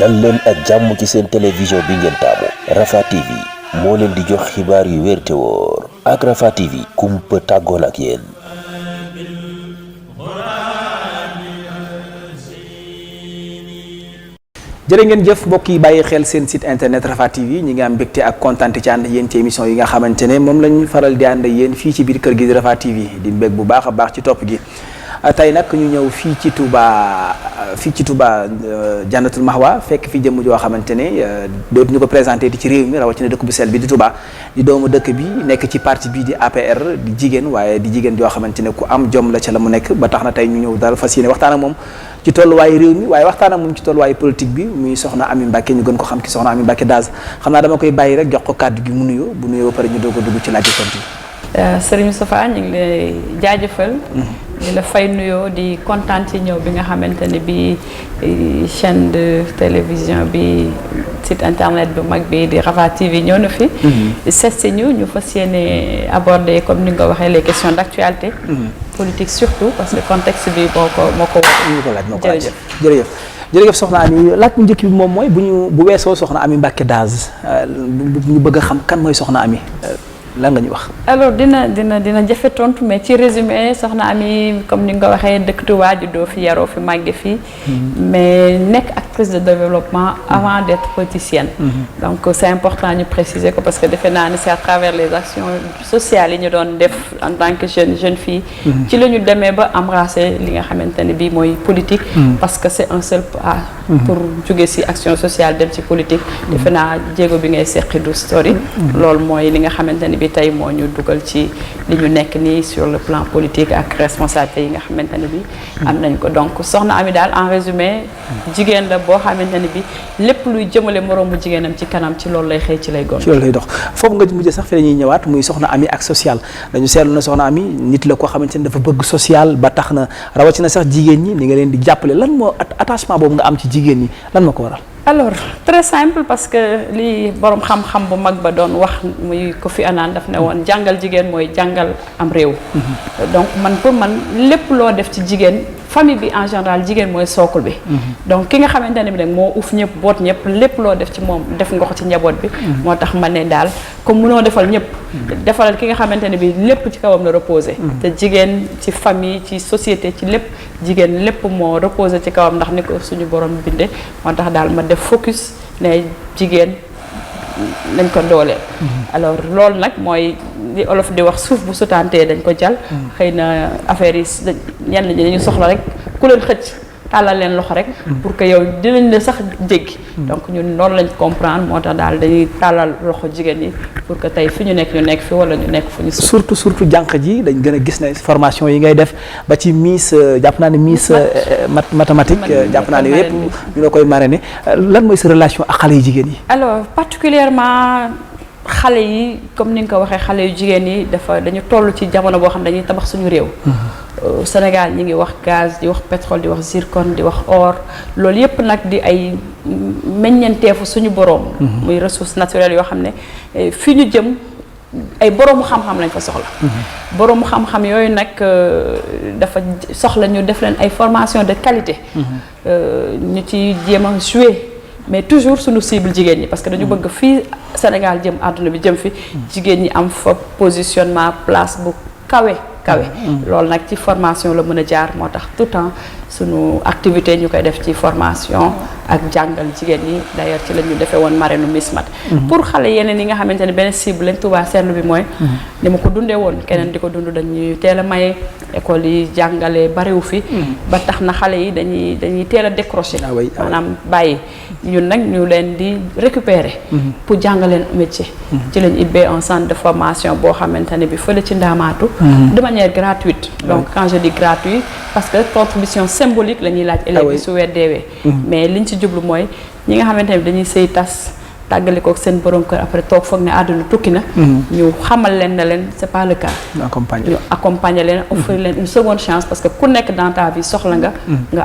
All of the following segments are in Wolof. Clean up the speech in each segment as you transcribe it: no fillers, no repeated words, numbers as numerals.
dal leen ak jàmm ci seen télévision bi ngeen taamu Rafah TV moo leen di jox xibaar yu wér te wóor ak Rafah TV kumpa tàggoon ak yéen. jërë ngeen jëf mbokk yi bàyyi xel seen site internet Rafah TV ñi ngi am mbégte ak kontaan ci ànd yéen ci émission yi nga xamante ne moom lañu faral di ànd yéen fii ci biir kër gi di Rafah TV di mbég bu baax a baax ci topp gi. tey nag ñu ñëw fii ci Touba Jannatul Mahwa fekk fi jëmm joo xamante ne dootuñu ko présenté di ci réew mi rawatina dëkk bu sell bi di Touba di doomu dëkk bi nekk ci parti bii di APR di jigéen waaye di jigéen joo xamante ne ku am jom la ca la mu nekk ba tax na tey ñu ñëw daal fas yéene waxtaan ak moom ci tolluwaayu réew mi waaye waxtaan ak moom ci tolluwaayu politique bi muy soxna Amy Mbacké ñu gën ko xam ci soxna Amy Mbacké Daaz xam naa dama koy bàyyi rek jox ko kàddu gi mu nuyoo bu nuyoo ba pare ñu doog a dugg ci laaj tontu yi. Serigne Moustapha ñu ngi lay jaajëfal. di la fay nuyoo di kontaan ci ñëw bi nga xamante ne bi chaîne de télévision bi site internet bu mag bi di Rafah TV ñëw na fi. seet si ñu fas yéene aborder comme ni nga ko waxee les questions d'actualité. politique surtout parce que contexte bi moo ko laaj. jërëjëf soxna Amy laaj bu njëkk bi moom mooy bu weesoo soxna Amy Mbacké Daaz ñu bëgg a xam kan mooy soxna Amy lan nga ñu wax. alors dina jafe tontu mais ci résumé soxna Amy comme ni nga ko waxee dëkk Touba juddoo fi yaroo fi màgge fi mais nekk actrice de développement avant d'être politicienne. donc c'est important ñu préciser ko parce que defe naa ni c'est à travers les actions sociales yi ñu doon def en tant que jeune fille. ci la ñu demee ba embrasser li nga xamante ne bii mooy politique. parce que c'est un seul pas. pour jóge ci action sociale dem ci politique. defe naa jéego bi ngay seqi du sori. loolu mooy li nga xamante ne bi tey moo ñu dugal ci li ñu nekk nii sur le plan politique ak responsabilité yi nga xamante ne bi am nañ ko donc soxna Amy daal en résumé jigéen la boo xamante ne bi lépp luy jëmale moroomu jigéenam ci kanam ci loolu lay xëy ci lay gon ci loolu lay dox foofu nga mujjee sax fi la ñuy ñëwaat muy soxna Amy ak social dañu seetlu na soxna Amy nit la koo xamante ne dafa bëgg social ba tax na rawatina sax jigéen ñi ni nga leen di jàppale lan moo attachement boobu nga am ci jigéen ñi lan ma ko waral. alors très simple parce que li borom xam-xam bu mag ba doon wax muy Kofi Annan daf ne woon jàngal jigéen mooy jàngal am réew. donc pour man lépp loo def ci jigéen famille bi en général jigéen mooy socle bi. donc ki nga xamante ne bi nag moo uf ñëpp boot ñëpp lépp loo def ci moom def nga ko ci njaboot bi. moo tax ma ne daal comme mënoo defal ñëpp. defalal ki nga xamante ne bi lépp ci kawam la reposé. te jigéen ci famille ci société ci lépp jigéen lépp moo reposé ci kawam ndax ni ko suñu borom bindee moo tax daal ma def focus ne jigéen nañ ko dooleel. alors loolu nag mooy li olof di wax suuf bu sutantee dañ ko jal xëy na affaire yi ñenn ñi dañu soxla rek ku leen xëcc tàllal leen loxo rek pour que yow dinañ la sax jéggi donc ñun loolu lañ comprendre moo tax daal dañuy tàllal loxo jigéen ñi pour que tey fi ñu nekk fi wala ñu nekk fu ñu surtout jànq ji dañ gën a gis ne formation yi ngay def ba ci miss jàpp naa ne miss mathématique jàpp naa ne yépp ñu la koy marrainer lan mooy sa relation ak xale yu jigéen yi alors particulièrement xale yi comme ni nga ko waxee xale yu jigéen yi dañu toll ci jamono boo xam ne dañuy tabax suñu réew. Sénégal ñi ngi wax gaz di wax pétrole di wax zircon di wax or loolu yépp nag di ay meññeenteefu suñu boroom. muy ressources naturelles yoo xam ne fi ñu jëm ay boroomu xam-xam lañ fa soxla. boroomu xam-xam yooyu nag dafa soxla ñu def leen ay formation de qualité. ñu ci jéem a jouer. mais toujours suñu cible jigéen ñi parce que dañu bëgg fii Sénégal jëm àdduna bi jëm fi jigéen ñi am fa positionnement place bu kawe loolu nag ci formation la mën a jaar moo tax tout le temps suñu activité ñu koy def ci formation ak jàngal jigéen ñi d'ailleurs ci la ñu defee woon marraine Miss Mat pour xale yeneen yi nga xamante ne benn cible lañ Touba seetlu bi mooy ni ma ko dundee woon keneen di ko dund dañuy teel a maye école yi jàngale bariwu fi ba tax na xale yi dañuy teel a décrocher maanaam bàyyi ñun nag ñu leen di récupérer pour jàngaleen métier ci lañ ibbee un centre de formation boo xamante ne bi fële ci Ndaamaatu de manière gratuite donc quand je dis gratuit parce que contribution symbolique la ñuy laaj élèves yi su weer deewee mais liñ ci jublu mooy ñi nga xamante ne bi dañuy sëy tas tàggale ko seen borom kër après toog foog ne àdduna tukki na ñu xamal leen ne leen c'est pas le cas ñu accompagner leen offrir leen une seconde chance parce que ku nekk dans ta vie soxla nga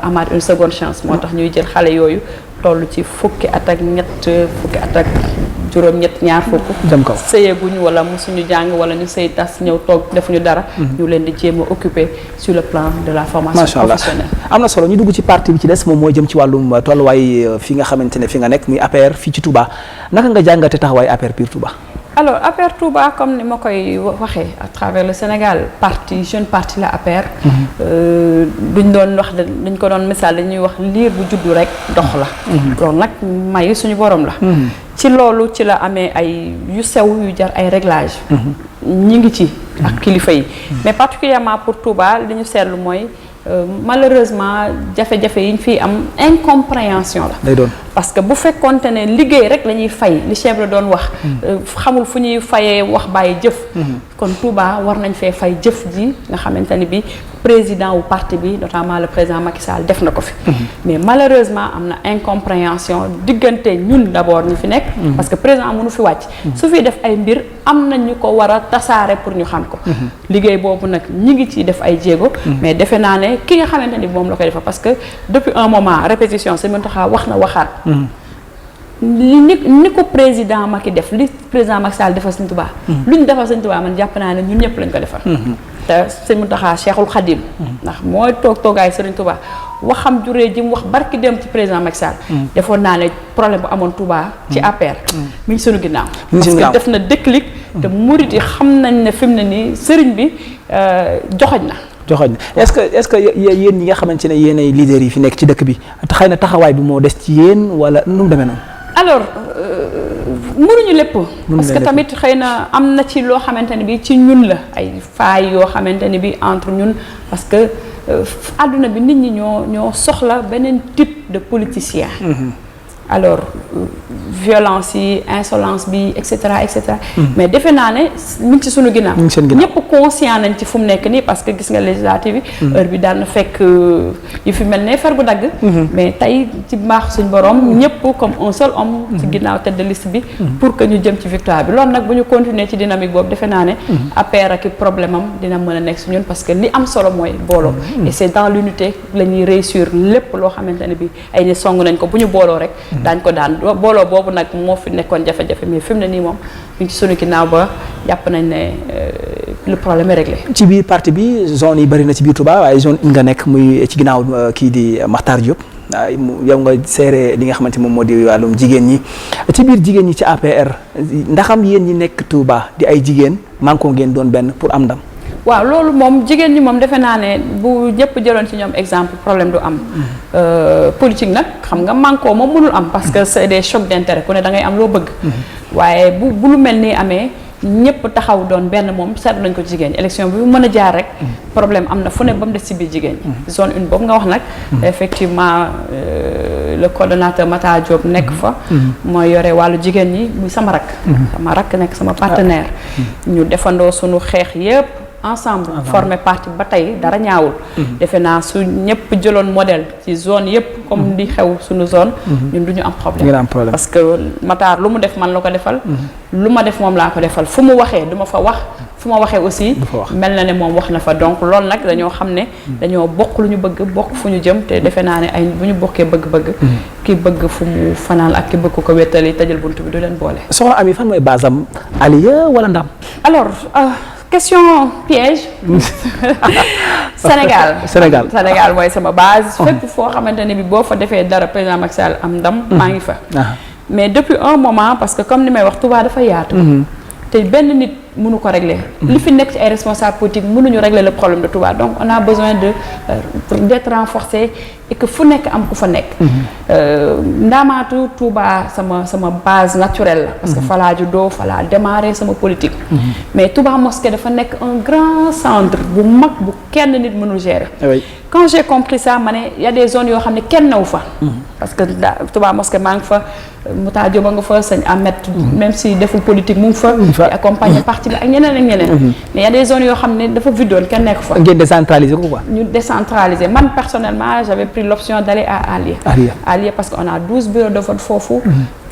amaat une seconde chance moo tax ñuy jël xale yooyu toll ci fukki at ak ñett fukki at ak juróom-ñett ñaar fukk dem kaw sëyeguñu wala mosuñu jàng wala ñu sëy tas ñëw toog defuñu dara ñu leen di jéem a occuper sur le plan de la formation professionnelle. am na solo ñu dugg ci parti bi ci des moom mooy jëm ci wàllum tolluwaay fi nga xamante ne fi nga nekk muy APR fii ci Touba naka nga jàngate taxawaay APR biir Touba. alors APR Touba comme ni ma koy waxee à travers le Sénégal jeune parti la APR. duñ doon wax dañ ko doon misaal dañuy wax liir bu juddu rek dox la. loolu nag may suñu borom la. ci loolu ci la amee ay yu sew yu jar ay réglages. ñi ngi ci ak kilifa yi. mais particulièrement pour Touba li ñu seetlu mooy. Malheureusement jafe-jafe yi ñu fiy am incompréhension la. day doon parce que bu fekkonte ne liggéey rek la ñuy fay li chef la doon wax. xamul fu ñuy fayee wax bàyyi jëf. kon Touba war nañ fee fay jëf ji nga xamante ni bi président wu parti bi notamment le président Macky Sall def na ko fi. mais malheureusement am na incompréhension diggante ñun d'abord ñu fi nekk. parce que président mënu fi wàcc. su fi def ay mbir am na ñu ko war a tasaare pour ñu xam ko. liggéey boobu nag ñi ngi ci def ay jéego. mais defe naa ne ki nga xamante ni moom la koy defar parce que depuis un moment répétition Sëñ Mountakha wax na waxaat. ni ko président Macky def li président Macky Sall defal Sëñ Touba. lu ñu defal Sëñ Touba man jàpp naa ne ñun ñëpp lañ ko defal. te Sëñ Mountakha Cheikhul Khadim. ndax mooy toogaay Sëriñ Touba waxam juree ji mu wax barki dem ci président Macky Sall. defoon naa ne problème bu amoon Touba. ci APR mi ngi sunu ginnaaw. parce que def na déclic. te murit yi xam nañ ne fi mu ne nii sëriñ bi joxoñ na. est-ce que yéen ñi nga xamante ne yéen ay leaders yi fi nekk ci dëkk bi xëy na taxawaay bi moo des ci yéen wala nu mu demee noonu. alors mënuñu lépp. parce que tamit xëy na am na ci loo xamante ne bi ci ñun la ay failles yoo xamante ne bi entre ñun parce que àdduna bi nit ñi ñoo soxla beneen type de politicien. alors violence yi insolence bi et cetera et cetera. mais defe naa ne mi ngi ci sunu ginnaaw. ñëpp conscient nañ ci fu mu nekk nii parce que gis nga législative yi. heure bi daan na fekk yu fi mel ne fer gu dagg. mais tey ci mbaax suñ borom ñëpp comme un seul homme. ci ginnaaw tête de liste bi. pour que ñu jëm ci victoire bi loolu nag bu ñu continuer ci dynamique boobu defe naa ne. APR ak problème am dina mën a nekk si ñun parce que li am solo mooy booloo. et c'est dans l'unité la ñuy réussir lépp loo xamante ne bi ay ni song nañ ko bu ñu booloo rek. daañ ko daan booloo boobu nag moo fi nekkoon jafe-jafe mais fi mu ne nii moom ñu ngi ci sunu ginnaaw ba jàpp nañ ne le problème est réglé. ci biir parti bi zone yi bëri na ci biir Touba waaye zone nga nekk muy ci ginnaaw kii di Makhtar Diop yow nga seere li nga xamante moom moo di wàllum jigéen ñi ci biir jigéen ñi ci APR ndaxam yéen ñi nekk Touba di ay jigéen manko ngeen doon benn pour am ndam. waaw loolu moom jigéen ñi moom defe naa ne bu ñëpp jëloon ci ñoom exemple problème du am. politique nag xam nga manko moom mënul am parce que c'est des chocs d'intérêt ku ne da ngay am loo bëgg. waaye bu lu mel nii amee ñëpp taxaw doon benn moom seetlu nañ ko jigéen ñi élection bi mën a jaar rek. problème am na fu ne ba mu des ci biir jigéen ñi. zone une boobu nga wax nag. effectivement le coordonnateur Mata Diop nekk fa. mooy yore wàllu jigéen ñi muy sama rakk. sama rakk nekk sama partenaire. ñu defandoo sunu xeex yépp ensemble formé parti ba tey dara ñaawul. defe naa su ñëpp jëloon modèle ci zone yëpp comme di xew suñu zone. ñun du ñu am problème parce que Matar lu mu def man la ko defal. lu ma def moom laa ko defal fu mu waxee du ma fa wax fu ma waxee aussi. mel na ne moom wax na fa donc loolu nag dañoo xam ne. dañoo bokk lu ñu bëgg bokk fu ñu jëm te defe naa ne ay bu ñu bokkee bëgg-bëgg. ki bëgg fu mu fanaan ak ki bëgg ko wéttali tëjal buntu bi du leen boole. soxna Ami fan mooy base am Aliya wala Ndam. alors. question piège. Sénégal mooy sama base. fépp foo xamante ne bi boo fa defee dara président Macky Sall am ndam. maa ngi fa. mais depuis un moment parce que comme ni may wax Touba dafa yaatu. te benn nit mënu ko régler. li fi nekk ci ay responsables politiques mënuñu régler le problème de Touba donc on a besoin d'être renforcé et que fu nekk am ku fa nekk. Ndaamaatu Touba sama base naturelle la. parce que fa laa juddoo fa laa démarré sama politique. mais Touba Mosquée dafa nekk un grand centre bu mag bu kenn nit mënul gérer. quand j'ai compris ça ma ne y a des zones yoo xam ne kenn newu fa. parce que Touba Mosquée maa ngi fa Mouta Diop nga fa sëñ Ahmed. même si deful politique mu ngi fa. di accompagner parti bi ak ñeneen. mais y a des zones yoo xam ne dafa viddoon kenn nekk fa. ngeen décentraliser ko quoi. ñu décentraliser man personnellement j'avais pris l'option d'aller à Aliya parce que on a 12 bureaux de vote foofu.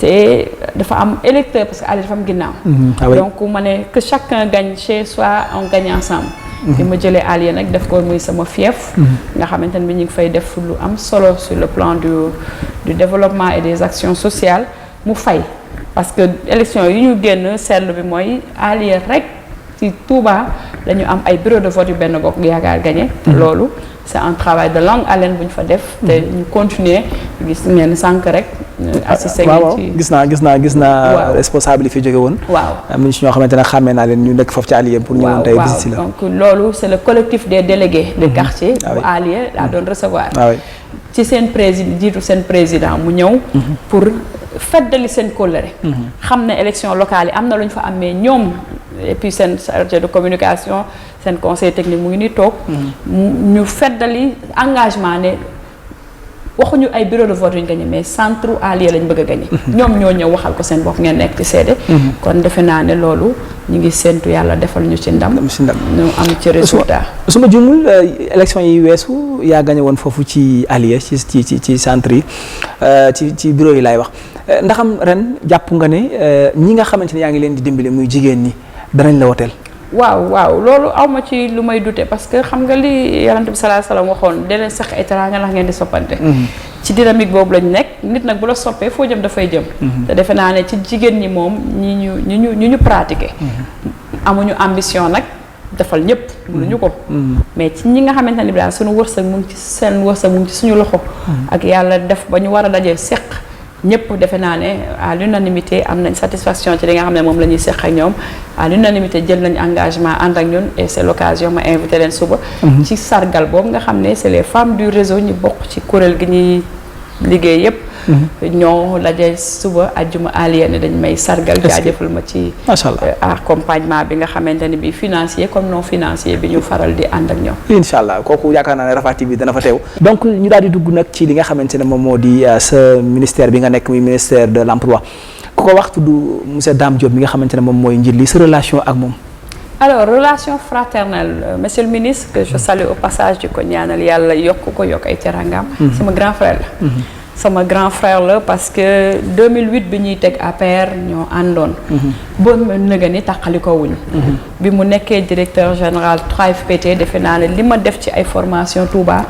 te dafa am électeur parce que Aliya dafa am ginnaaw. donc ma ne que chacun gagne chez soi on gagne ensemble. bi ma jëlee Aliya nag def ko muy sama fief. nga xamante ne bi ñu ngi fay def lu am solo sur le plan du développement et des actions sociales mu fay. parce que élection yi ñu génn seetlu bi mooy allié rek ci Touba dañu am ay bureau de vote yu benn bokk yaakaar gagné. loolu c'est un travail de longue haleine bu ñu fa def. te ñu continuer gis ngeen sànq rek. assisté ngeen ci gis naa responsable yi fi jóge woon. waaw am nañu si ñoo xamante ne xàmmee naa leen ñu nekk foofu ci allié pour ñëwoon tey visite la. donc loolu c'est le collectif des délégués de quartier. bu allié laa doon recevoir. ci seen jiitu seen président mu ñëw. pour feddali seen kóllëre. xam ne élection locale yi am na lu ñu fa am mais ñoom et puis seen chargé de communication seen conseil technique mu ngi nii toog. ñu feddali engagement ne waxuñu ay bureau de vote yu ñu gagné mais centre allié lañ bëgg a gagné. ñoom ñoo ñëw waxal ko seen bopp ngeen nekk ci seede. kon defe naa ne loolu ñu ngi séentu yàlla defal ñu ci ndam. ñu am ci résultat. su ma juumul élection yi weesu yaa gagné woon foofu ci allié ci centre yi ci bureau yi laay wax ndaxam ren jàpp nga ne ñi nga xamante ne yaa ngi leen di dimbali muy jigéen ñi danañ la woteel. waaw loolu awma ci lu may dute parce que xam nga li Yonent bi sallallahu alayhi wasallam waxoon deneen sax ay teraanga ndax ngeen di soppante. ci dynamique boobu lañ nekk nit nag bu la soppee foo jëm dafay jëm. te defe naa ne ci jigéen ñi moom ñi ñu pratiquer. amuñu ambition nag defal ñëpp. mënuñu ko. mais ci ñi nga xamante ne bi daal suñu wërsëg mu ngi ci seen wërsëg mu ngi ci suñu loxo. ak yàlla def ba ñu war a dajee seq. ñëpp defe naa ne à l'unanimité am nañ satisfaction ci li nga xam ne moom la ñuy seq ak ñoom à l'unanimité jël nañ engagement ànd ak ñun et c'est l'occasion ma invité leen suba. ci sargal boobu nga xam ne c'est les femmes du réseau ñu bokk ci kuréel gi ñuy liggéey yëpp. ñoo daje suba àjjuma allié ne dañ may sargal. jaajëfal ma ci. macha allah accompagnement bi nga xamante ne bii financier comme non financier bi ñu faral di ànd ak ñoom. incha allah kooku yaakaar naa ne Rafah TV dana fa teew. donc ñu daal di dugg nag ci li nga xamante ne moom moo di sa ministère bi nga nekk muy ministère de l'emploi ku ko wax tudd monsieur Dame Diop mi nga xamante ne moom mooy njël li sa relation ak moom. alors relation fraternelle monsieur le ministre que je salue au passage di ko ñaanal yàlla yokk ay terangam. sama grand frère la. sama grand frère la parce que 2008 bi ñuy teg APR ñoo àndoon. ba mu nëgë ni tàqali ko wuñu bi mu nekkee directeur général 3FPT defe naa ne li ma def ci ay formation Touba.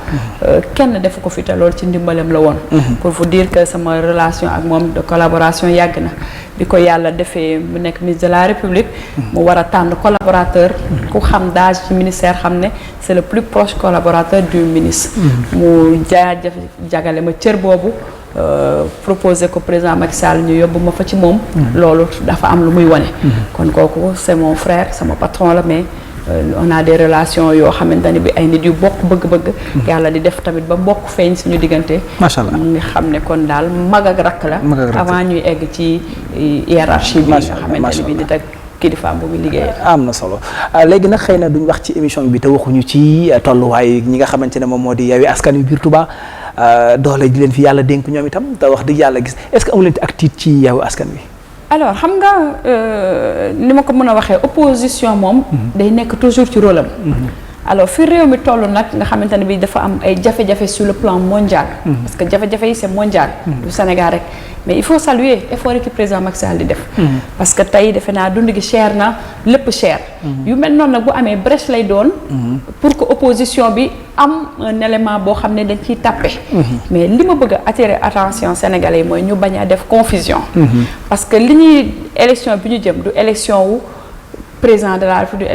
kenn defu ko fi te lool ci ndimbalam la woon. pour vous dire que sama relation ak moom de collaboration yàgg na. bi ko yàlla defee mu nekk ministre de la République. mu war a tànn collaborateur. ku xam daaj ci ministère xam ne c'est le plus proche collaborateur du ministre. mu jagale ma cër boobu. proposé ko président Macky Sall ñu yóbbu ma fa ci moom. loolu dafa am lu muy wane. kon kooku c'est mon frère sama patron la mais on a des relations yoo xamante ne bi ay nit yu bokk bëgg-bëgg. yàlla di def tamit ba bokk feeñ suñu diggante. macha allah mu ngi xam ne kon daal mag ak rakk la. avant ñuy egg ci hiérarchie bi. nga xamante ne bi nit ak kilifaam bu muy liggéeyee. am na solo léegi nag xëy na duñ wax ci émission bi te waxuñu ci tolluwaay ñi nga xamante ne moom moo di Yewwi Askan Wi biir Touba. doole di leen fi yàlla dénk ñoom itam te wax dëgg yàlla gis est-ce que amu leen ak tiit ci Yewwi Askan Wi. alors xam nga ni ma ko mën a waxee opposition moom. day nekk toujours ci rôle am. alors fi réew mi toll nag nga xamante ne bi dafa am ay jafe-jafe sur le plan mondial. parce que jafe-jafe yi c'est mondial. du Sénégal rek mais il faut saluer effort yi président Macky Sall di def. parce que tey defe naa dund gi cher na lépp cher. yu mel noonu nag bu amee brèche lay doon. pour que opposition bi am un élément boo xam ne dañ ciy tàppe. mais li ma bëgg a attirer attention sénégalais yi mooy ñu bañ a def confusion. parce que li ñuy élection bi ñu jëm du élection wu. président de la République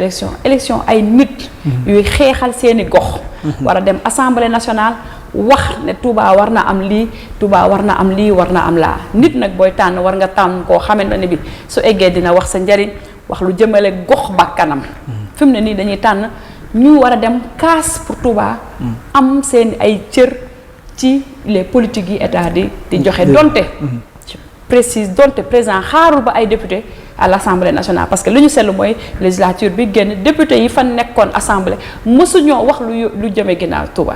élection ay nit yuy xeexal seeni gox war a dem assemblée nationale wax ne Touba war na am lii Touba war na am lii war na am laa nit nag booy tànn war nga tànn koo xamante ne bi su eggee dina wax sa njariñ wax lu jëmale gox bakkanam fi mu ne nii dañuy tànn ñu war a dem kaas pour Touba am seen ay cër ci les politiques yi état di joxe donte précise donte président xaarul ba ay député à l'Assemblée nationale parce que li ñu seetlu mooy législature bi génn député yi fa nekkoon assemblée mësuñoo wax lu jëme ginnaaw Touba.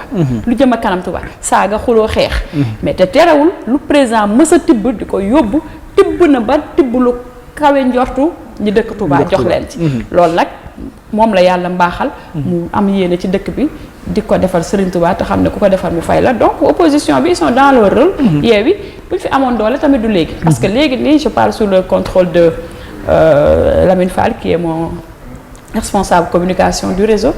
lu jëme kanam Touba saaga xuloo xeex. mais te terewul lu président mës a tibb di ko yóbbu tibb na ba tibb lu kawe njortu ñi dëkk Touba jox leen ci. loolu nag moom la yàlla mbaaxal. mu am yéene ci dëkk bi di ko defal Serigne Touba te xam ne ku ko defal mu fay la donc opposition bi ils sont dans leur rôle. Yewwi buñ fi amoon doole tamit du léegi. parce que léegi nii je parle sous le contrôle de. Lamine Fall qui est mon responsable communication du réseau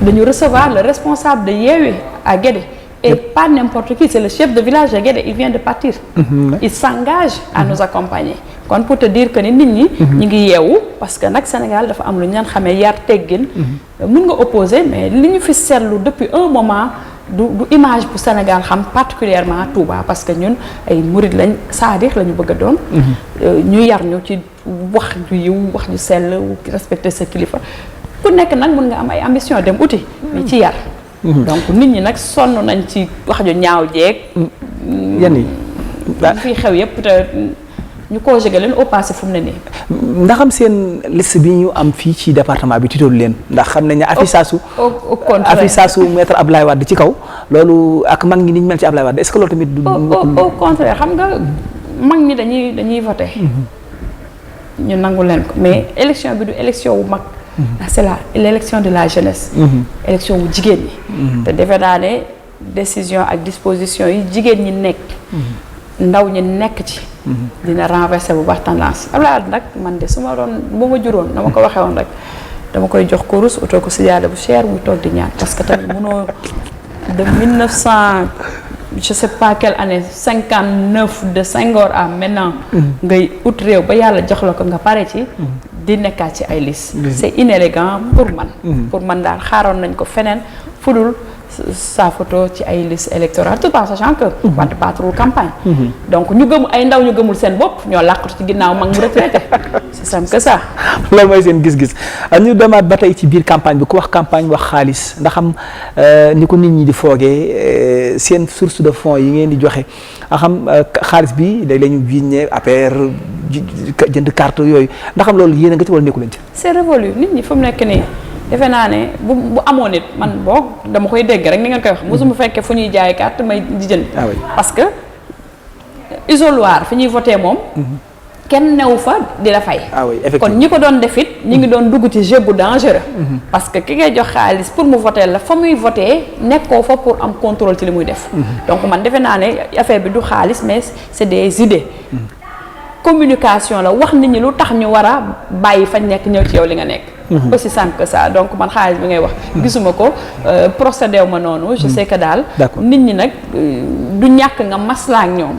dañu recevoir le responsable de Yewwi à Guédé et pas n'importe qui, c'est le chef de village de Guédé, il vient de partir. Il s'engage à nous accompagner. kon pour te dire que ni nit ñi ñu ngi yeewu parce que nag Sénégal dafa am lu ñaan xamee yar teggin mun nga opposer mais li ñu fi seetlu depuis un moment du image bu Sénégal xam particulièrement Touba parce que ñun ay murid lañ saadix la ñu bëgg a doon ñu yar ñu ci wax ju yiw wax ju sell respecter sa kilifa ku nekk nag mun nga am ay ambition dem uti mais ci yar donc nit ñi nag sonn nañ ci wax ju ñaaw jeeg yan yi fii xew yépp te ñu conjugué leen au passé fu mu ne nii. ndax am seen liste bi ñu am fii ci département bi tiitoolu leen ndax xam nañ ne affichage su maître Abdoulaye Wade ci kaw loolu ak mag ñi ni ñu mel ci Abdoulaye Wade est-ce que loolu tamit du au contraire xam nga mag ñi dañuy voté ñu nangu leen ko mais élection bi du élection wu mag c'est l'élection de la jeunesse élection wu jigéen ñi te defe naa ne décision ak disposition yi jigéen ñi nekk ndaw ñi nekk ci dina renverser bu baax tendance Abdoulaye Wade nag man de su ma doon bu ma juróon dama ko waxee woon rek dama koy jox kurus utoo ko sijaada bu cher muy toog di ñaan parce que tamit mënoo de 1900 je sais pas quelle année 59 de Senghor à maintenant ngay ut réew ba yàlla jox la ko nga pare ci di nekkaat ci ay liste c'est inélégant pour man daal xaaroon nañ ko feneen fudul sa photo ci ay liste électorale tout en sachant que wante baaturul campagne donc ñu gëm ay ndaw ñu gëmul seen bopp ñoo làqatu ci ginnaaw mag mu retraité c'est simple que ça loolu mooy seen gis-gis ñu demaat ba tey ci biir campagne bi ku wax campagne wax xaalis ndax xam ni ko nit ñi di foogee seen source de fonds yi ngeen di joxe a xam xaalis bi day la ñu viññe APR jënd carte yooyu ndax xam loolu yéen a nga ci wala nekku leen ci c'est révolu nit ñi fu mu nekk nii defe naa ne bu amoon nit man boog dama koy dégg rek ni ngeen koy wax mosuma fekkee fu ñuy jaay carte may di jënd parce que isoloir fi ñuy voté moom kenn newu fa di la fay kon ñi ko doon def it ñi ngi doon dugg ci jeu bu dangereux parce que ki ngay jox xaalis pour mu voter la fa muy voter nekkoo fa pour am contrôle ci li muy def donc man defe naa ne affaire bi du xaalis mais c'est des idées communication la wax nit ñi lu tax ñu war a bàyyi fañ nekk ñëw ci yow li nga nekk aussi simple que ça donc man xaalis bi ngay wax gisuma ko procédé wu ma noonu je sais que daal nit ñi nag du ñàkk nga maslaa ak ñoom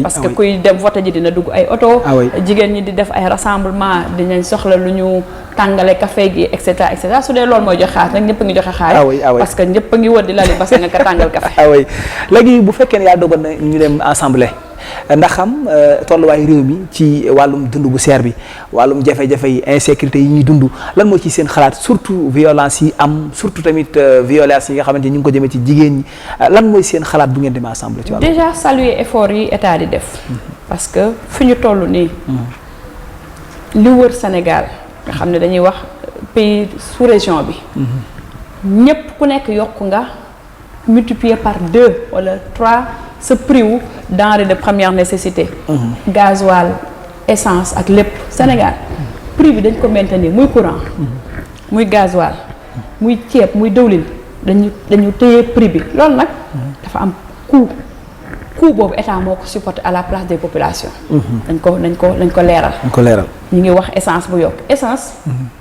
parce que kuy dem vote ji dina dugg ay oto jigéen ñi di def ay rassemblement dinañ soxla lu ñu tàngale café gi et cetera su dee loolu mooy joxe xaalis nag ñëpp a ngi joxe xaalis parce que ñëpp a ngi wër di lali parce que nga ko tàngal café léegi bu fekkee ne yàlla dogal na ñu dem assemblée ndax xam tolluwaay réew mi ci wàllum dund bu seer bi wàllum jafe-jafe yi insécurité yi ñuy dund lan moo ci seen xalaat surtout violence yi am surtout tamit violence yi nga xamante ni ñu ngi ko jëmee ci jigéen ñi lan mooy seen xalaat bu ngeen demee assemblée ci wàllum déjà saluer effort yi état di def parce que fi ñu toll nii li wër Sénégal nga xam ne dañuy wax pays sous région bi ñépp ku nekk yokk nga multiplier par 2 wala 3 sa prix wu denrée de première nécessité gasoil essence ak lépp Sénégal prix bi dañ ko maintenir muy courant muy gasoil muy ceeb muy dëwlin dañu téye prix bi loolu nag dafa am coût boobu état moo ko supporté à la place des populations nañ ko leeral ñu ngi wax essence bu yokk essence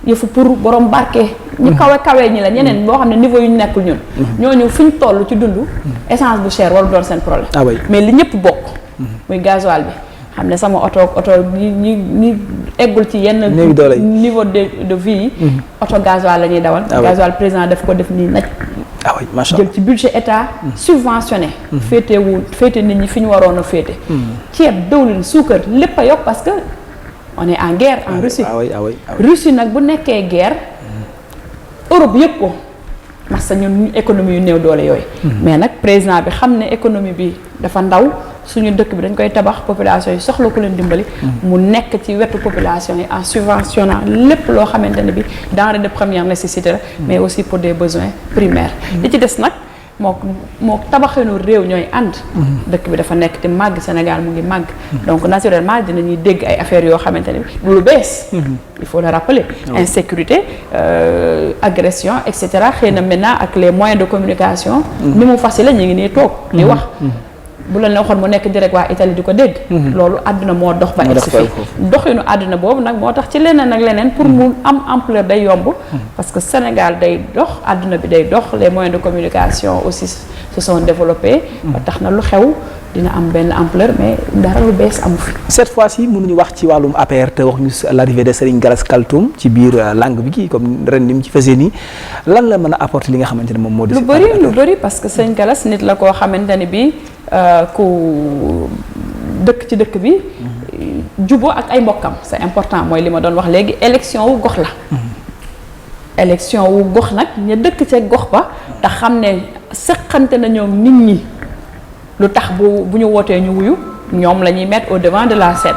yëfu pour borom barke ñu kawe ñi la ñeneen boo xam ne niveau yu ñu nekkul ñun ñooñu fi ñu toll ci dund essence bu cher waru doon seen problème mais li ñëpp bokk muy gasoil bi xam ne sama oto ñi eggul ci yenn niveau de vie yi oto gasoil la ñuy dawal gasoil président daf ko def nii naj jël ci budget état subventionné féete nit ñi fi ñu waroon a féete ceeb dëwlin suukar lépp a yokk parce que on est en guerre en Russie Russie nag bu nekkee guerre Europe yëpp ko parce que ñun économie yu néew doole yooyu mais nag président bi xam ne économie bi dafa ndaw suñu dëkk bi dañ koy tabax population yi soxla ku leen dimbali mu nekk ci wetu population yi en subventionnant lépp loo xamante ne bi denrée de première nécessité la mais aussi pour des besoins primaires li ci des nag moo tabaxinu réew ñooy ànd dëkk bi dafa nekk te màgg Sénégal mu ngi màgg donc naturellement dinañuy dégg ay affaires yoo xamante ne bi lu bees il faut le rappeler insécurité agression et cetera xëy na maintenant ak les moyens de communication ni mu facile ñu ngi nii toog di wax bu la neexoon mu nekk direct waa Italie di ko dégg. loolu àdduna moo dox ba egsi fi doxinu àdduna boobu nag moo tax ci leneen ak leneen pour mu am ampleur day yomb. parce que Sénégal day dox àdduna bi day dox les moyens de communication aussi se sont développés. ba tax na lu xew dina am benn ampleur mais dara lu bees amu fi. cette fois-ci mënuñu wax ci wàllum APR te wax ñu l'arrivée de Serigne Gallas Kaltoum ci biir langue bi kii comme ren ni mu ci fasee nii lan la mën a apporter li nga xamante ne moom moo di. lu bëri parce que Serigne Gallas nit la koo xamante ne bii ku dëkk ci dëkk bi. juboo ak ay mbokkam c'est important mooy li ma doon wax léegi élection wu gox la. élection wu gox nag ña dëkk ca gox ba te xam ne seqante na ñoom nit ñi. lu tax bu ñu wootee ñu wuyu ñoom la ñuy mettre au devant de la scène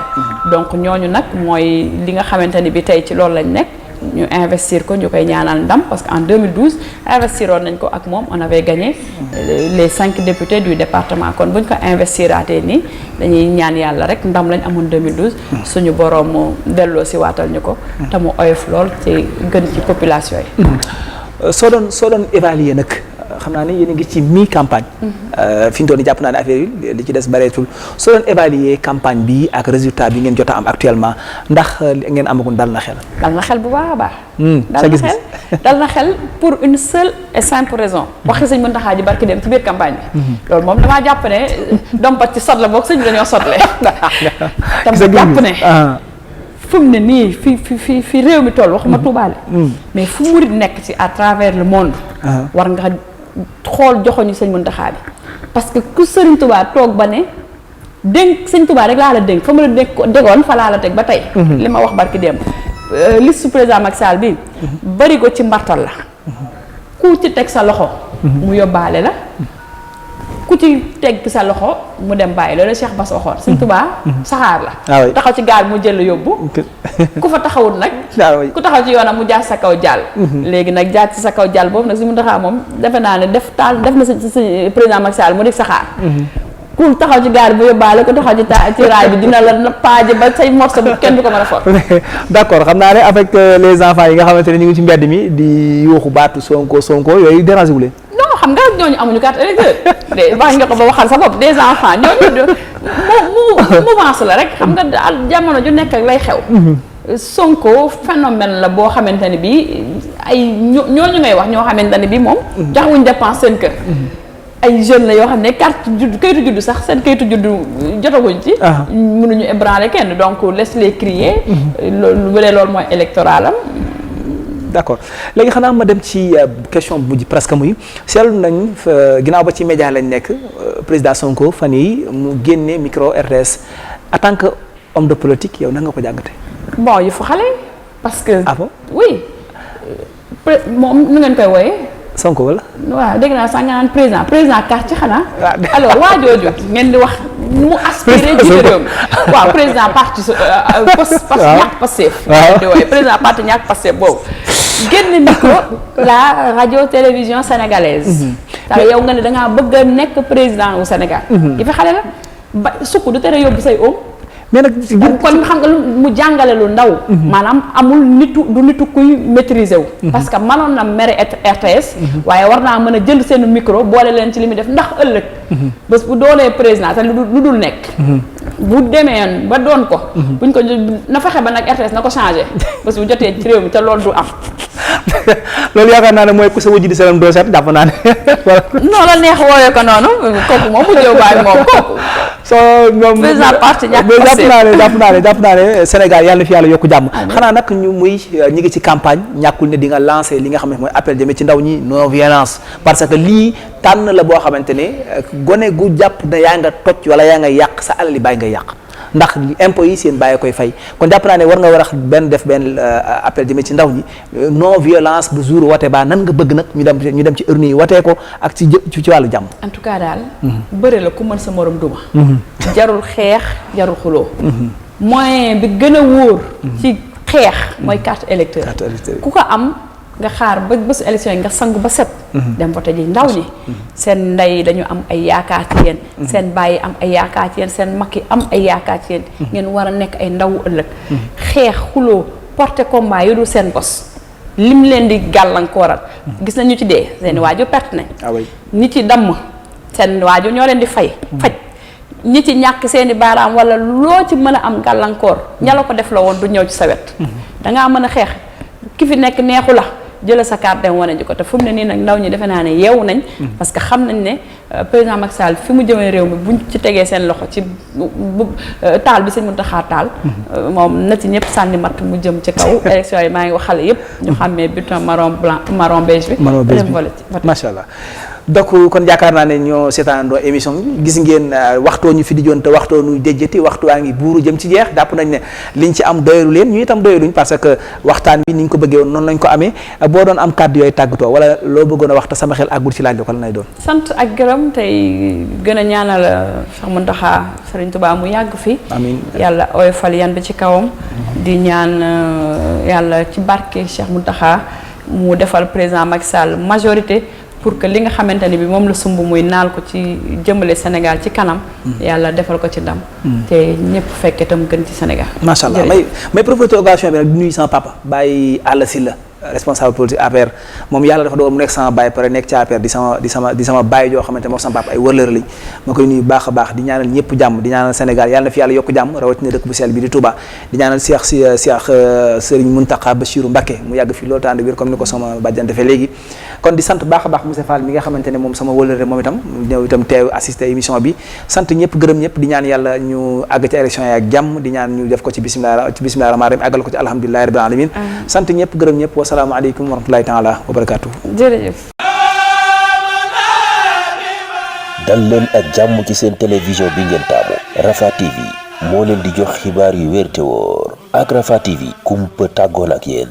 donc ñooñu nag mooy li nga xamante ni bi tey ci loolu lañ nekk ñu investir ko ñu koy ñaanal ndam parce que en 2012 investiroon nañ ko ak moom on avait gagné les 5 députés du département kon bu ñu ko investiraatee nii dañuy ñaan yàlla rek ndam lañ amoon 2012 suñu borom mu delloo si waatal ñu ko te mu oyof lool ci gën ci population yi. soo doon évaluer nag. xam naa ne yéen a ngi ci mi-campagne. fi ñu doon jàpp naa ne affaire yi li ci des bareetul soo doon évaluer campagne bi ak résultat bi ngeen jot a am actuellement ndax ngeen amagun dal na xel. dal na xel bu baax a baax. dal na xel pour une seule et simple raison. waxi sëñ Mountakha ji barki dem ci biir campagne bi. loolu moom damaa jàpp ne dompat ci sot la boog sëñ bi dañoo sotle. tam jàpp ne. fu mu ne nii fi réew mi toll waxuma tuubaale. mais fu murid nekk ci à travers le monde. war nga xool joxoñu sëñ Mountakha bi parce que ku sëriñ Touba toog ba ne dénk sëñ Touba rek laa la dénk fa ma la dégoon fa laa la teg ba tey. li ma wax barki démb liste président Macky Sall bi bari ko ci mbartal la ku ci teg sa loxo mu yóbbaale la ku ci teg sa loxo mu dem bàyyi loolu Cheikh Bass waxoon sëñ Touba saxaar la taxaw ci gaal mu jël yóbbu ku fa taxawul nag ku taxaw ci yoonam mu jaar sa kaw jàll léegi nag jaar ci sa kaw jàll boobu nag si mu taxaw moom defe naa ne def na sa président Macky Sall mu di saxaar ku taxaw ci gaal bu yóbbaale ku taxaw ci raay bi dina la paaje ba say morso bi kenn du ko mën a for. d'accord xam naa ne avec les enfants yi nga xamante ne ñu ngi ci mbedd mi di yuuxu baatu Sonko yooyu déranger wu leen. non xam nga ñooñu amuñu carte électeur de wax nga ko ba waxal sa bopp des enfants ñooñu mouvance la rek xam nga daal jamono ju nekk ak lay xew. Sonko phénomène la boo xamante ne bii ay ñooñu ngay wax ñoo xamante ne bii moom. joxewuñ dépense seen kër. ay jeunes la yoo xam ne carte judd kayitu juddu sax seen kayitu juddu jotaguñ ci. mënuñu ébranler kenn donc laisse-les crier. loolu mooy électoral am. d'accord léegi xanaa ma dem ci question bu mujj presque muy seetlu nañ ginnaaw ba ci média lañ nekk président Sonko fan yi mu génne micro RTS en tant que homme de politique yow na nga ko jàngate. bon yu fa xale parce que. ah bon oui moom nu ngeen koy wooyee. Sonko wala. waaw dégg naa sax nga naan président quartier xanaa. alors waa jooju ngeen di wax mu aspiré jiite réew mi waaw président parti ñàkk Pastef. waaw di wooye président parti ñàkk Pastef boobu. génn micro la radio télévision sénégalaise. tax yow nga ne dangaa bëgg a nekk président wu Sénégal. yi fi xale la ba sukk du tere yóbbu say oom. mais nag kon xam nga mu jàngale lu ndaw. maanaam amul du nitu kuy maîtriser wu. parce que mënoon na mere RTS. waaye war naa mën a jël seen micro boole leen ci li muy def ndax ëllëg. bés bu doonee président te lu dul nekk. bu demee ba doon ko. buñ ko na fexe ba nag RTS na ko changé bés bu jotee ci réew mi te loolu du am. loolu yaakaar naa ne mooy ku sa wujj di salam doo seet jàpp naa ne. non la neex wooyee ko noonu kooku moom mu jëw baay moom kooku. soo ñoom président parti ñàkk jàpp naa ne Sénégal yàlla na fi yàlla yokku jàmm. xanaa nag ñi ngi ci campagne ñàkkul ne di nga lancer li nga xam ne mooy appel jëmee ci ndaw ñi non violence parce que lii tànn la boo xamante ne gone gu jàpp ne yaa nga toj wala yaa nga yàq sa alali bàyyi nga yàq. ndax impôts yi seen bàyyi koy fay kon jàpp naa ne war nga war a def benn appel jëmee ci ndaw ñi non violence bu jour wote ba nan nga bëgg nag ñu dem ci urne yi watee ko ak ci wàllu jàmm. en tout cas daal. bëre la ku mën sa morom duma. jarul xeex jarul xuloo. moyen bi gën a wóor. ci xeex mooy carte électeur ku ko am nga xaar ba bésu élection yi nga sangu ba set. dem voté ji ndaw ñi. seen ndey dañu am ay yaakaar ci yéen. seen bàyyi am ay yaakaar ci yéen seen mag yi am ay yaakaar ci yéen. ngeen war a nekk ay ndawu ëllëg. xeex xuloo porté combat yu dul seen bos. lim leen di gàllankooral. gis nañu ci dee seen waajur perte nañ. ñi ci damm seen waajur ñoo leen di faj. ñi ci ñàkk seeni baaraam wala loo ci mën a am gàllankoor ña la ko def la woon du ñëw ci sa wet dangaa mën a xeex ki fi nekk neexu la jëla sa carte dem wane ji ko te fu mu ne nii nag ndaw ñi defe naa ne yeewu nañ parce que xam nañ ne président Macky Sall fi mu jëmee réew mi buñ ci tegee seen loxo ci taal bi sëñ Mountakha taal moom na ci ñëpp sànni matt mu jëm ci kaw élection yi maa ngi wax xale yëpp ñu xàmmee bulletin marron beige bi macha allah. donc kon yaakaar naa ne ñoo seetaanandoo émission bi gis ngeen waxtoo ñu fi di joon te waxtoo nu déjjati waxtu waa ngi buuru jëm ci jeex jàpp nañ ne liñ ci am doyalu leen ñu itam doyaluñ parce que waxtaan wi ni ñu ko bëggee woon noonu lañ ko amee boo doon am kàddu yooyu tàggatoo wala loo bëggoon a wax te sama xel àggul ci laaj la ko la nay doon. sant ak gërëm tey gën a ñaanal Cheikh Mountakha Serigne Touba mu yàgg fi. amiin yàlla oyofal yan bi ci kawam. di ñaan yàlla ci barke Cheikh Mountakha mu defal président Macky Sall majorité. pour que li nga xamante ni bi moom la sumb muy naal ko ci jëmale Sénégal ci kanam. yàlla defal ko ci ndam. te ñëpp fekke tam gën ci Sénégal. macha allah may profité occasion bi nag di nuyu sama papa Baye Alla Sylla responsable politique APR moom yàlla dafa doon mu nekk sama baay pare nekk ci APR di sama baay joo xamante moo sama papa ay wërlër lañ ma koy nuyu baax a baax di ñaanal ñëpp jàmm di ñaanal Sénégal yàlla na fi yàlla yokk jàmm rawatina dëkk bu sell bi di Touba di ñaanal Cheikh Serigne Mountakha Bassirou Mbacké mu yàgg fi loolu tànd biir comme ni ko sama bàjjan defee léegi kon di sant baax a baax monsieur Fall mi nga xamante ne moom sama wërlër moom itam ñëw itam teew assisté émission bi sant ñëpp gërëm ñëpp di ñaan yàlla ñu àgg ci élection yi ak jàmm di ñaan ñu def ko ci bismillah rahmaani rahiim àggal ko ci alhamdulillahi rabbil alamin sant ñëpp gërëm ñëpp asalaamaaleykum wa rahmatulahi taala wa barakaatu. jërëjëf. dal leen ak jàmm ci seen télévision bi ngeen taamu Rafah TV moo leen di jox xibaar yu wér te wóor ak Rafah TV kumpa tàggoon ak yéen.